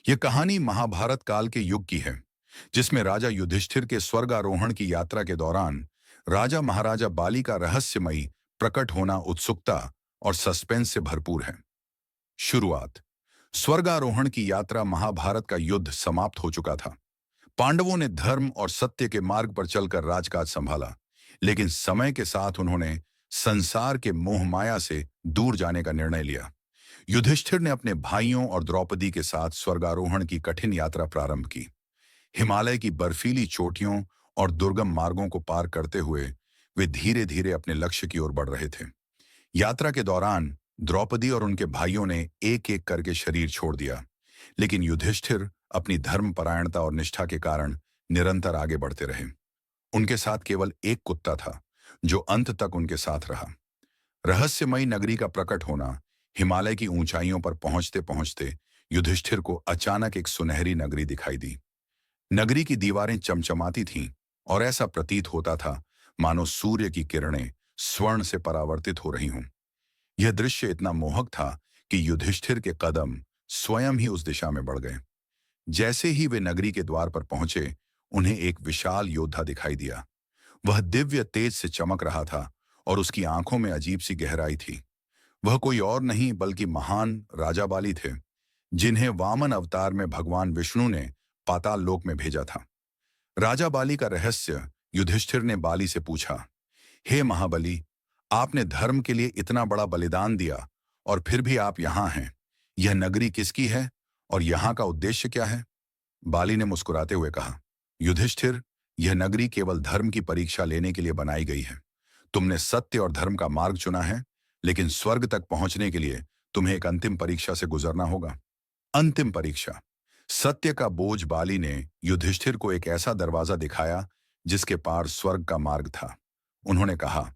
यह कहानी महाभारत काल के युग की है, जिसमें राजा युधिष्ठिर के स्वर्गारोहण की यात्रा के दौरान राजा महाराजा बाली का रहस्यमयी प्रकट होना उत्सुकता और सस्पेंस से भरपूर है। शुरुआत। स्वर्गारोहण की यात्रा। महाभारत का युद्ध समाप्त हो चुका था। पांडवों ने धर्म और सत्य के मार्ग पर चलकर राजकाज संभाला, लेकिन समय के साथ उन्होंने संसार के मोह माया से दूर जाने का निर्णय लिया। युधिष्ठिर ने अपने भाइयों और द्रौपदी के साथ स्वर्गारोहण की कठिन यात्रा प्रारंभ की। हिमालय की बर्फीली चोटियों और दुर्गम मार्गों को पार करते हुए वे धीरे धीरे अपने लक्ष्य की ओर बढ़ रहे थे। यात्रा के दौरान द्रौपदी और उनके भाइयों ने एक एक करके शरीर छोड़ दिया, लेकिन युधिष्ठिर अपनी धर्मपरायणता और निष्ठा के कारण निरंतर आगे बढ़ते रहे। उनके साथ केवल एक कुत्ता था, जो अंत तक उनके साथ रहा। रहस्यमयी नगरी का प्रकट होना। हिमालय की ऊंचाइयों पर पहुंचते पहुंचते युधिष्ठिर को अचानक एक सुनहरी नगरी दिखाई दी। नगरी की दीवारें चमचमाती थीं और ऐसा प्रतीत होता था मानो सूर्य की किरणें स्वर्ण से परावर्तित हो रही हों। यह दृश्य इतना मोहक था कि युधिष्ठिर के कदम स्वयं ही उस दिशा में बढ़ गए। जैसे ही वे नगरी के द्वार पर पहुंचे, उन्हें एक विशाल योद्धा दिखाई दिया। वह दिव्य तेज से चमक रहा था और उसकी आंखों में अजीब सी गहराई थी। वह कोई और नहीं बल्कि महान राजा बाली थे, जिन्हें वामन अवतार में भगवान विष्णु ने पाताल लोक में भेजा था। राजा बाली का रहस्य। युधिष्ठिर ने बाली से पूछा, हे महाबली, आपने धर्म के लिए इतना बड़ा बलिदान दिया और फिर भी आप यहाँ हैं। यह नगरी किसकी है और यहाँ का उद्देश्य क्या है? बाली ने मुस्कुराते हुए कहा, युधिष्ठिर, यह नगरी केवल धर्म की परीक्षा लेने के लिए बनाई गई है। तुमने सत्य और धर्म का मार्ग चुना है, लेकिन स्वर्ग तक पहुंचने के लिए तुम्हें एक अंतिम परीक्षा से गुजरना होगा। अंतिम परीक्षा। सत्य का बोझ। बाली ने युधिष्ठिर को एक ऐसा दरवाजा दिखाया जिसके पार स्वर्ग का मार्ग था। उन्होंने कहा,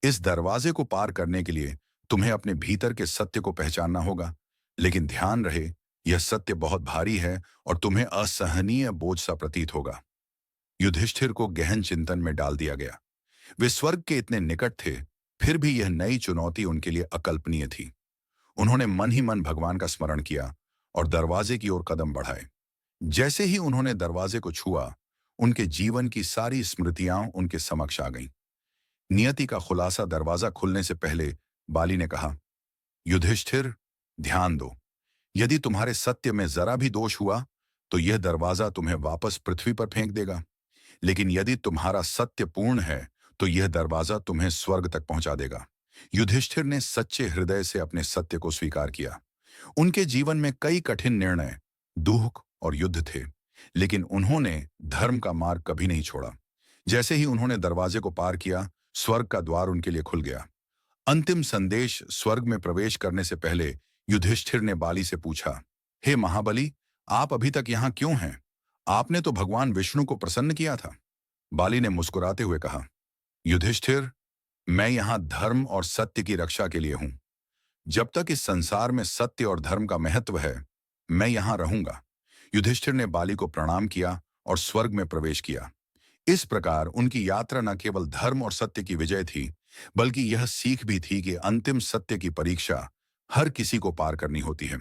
इस दरवाजे को पार करने के लिए तुम्हें अपने भीतर के सत्य को पहचानना होगा, लेकिन ध्यान रहे, यह सत्य बहुत भारी है और तुम्हें असहनीय बोझ सा प्रतीत होगा। युधिष्ठिर को गहन चिंतन में डाल दिया गया। वे स्वर्ग के इतने निकट थे, फिर भी यह नई चुनौती उनके लिए अकल्पनीय थी। उन्होंने मन ही मन भगवान का स्मरण किया और दरवाजे की ओर कदम बढ़ाए। जैसे ही उन्होंने दरवाजे को छुआ, उनके जीवन की सारी स्मृतियां उनके समक्ष आ गईं। नियति का खुलासा। दरवाजा खुलने से पहले बाली ने कहा, युधिष्ठिर, ध्यान दो। यदि तुम्हारे सत्य में जरा भी दोष हुआ, तो यह दरवाजा तुम्हें वापस पृथ्वी पर फेंक देगा। लेकिन यदि तुम्हारा सत्य पूर्ण है, तो यह दरवाजा तुम्हें स्वर्ग तक पहुंचा देगा। युधिष्ठिर ने सच्चे हृदय से अपने सत्य को स्वीकार किया। उनके जीवन में कई कठिन निर्णय, दुख और युद्ध थे, लेकिन उन्होंने धर्म का मार्ग कभी नहीं छोड़ा। जैसे ही उन्होंने दरवाजे को पार किया, स्वर्ग का द्वार उनके लिए खुल गया। अंतिम संदेश। स्वर्ग में प्रवेश करने से पहले युधिष्ठिर ने बाली से पूछा, हे महाबली, आप अभी तक यहाँ क्यों हैं? आपने तो भगवान विष्णु को प्रसन्न किया था। बाली ने मुस्कुराते हुए कहा, युधिष्ठिर, मैं यहाँ धर्म और सत्य की रक्षा के लिए हूं। जब तक इस संसार में सत्य और धर्म का महत्व है, मैं यहाँ रहूंगा। युधिष्ठिर ने बाली को प्रणाम किया और स्वर्ग में प्रवेश किया। इस प्रकार उनकी यात्रा न केवल धर्म और सत्य की विजय थी, बल्कि यह सीख भी थी कि अंतिम सत्य की परीक्षा हर किसी को पार करनी होती है।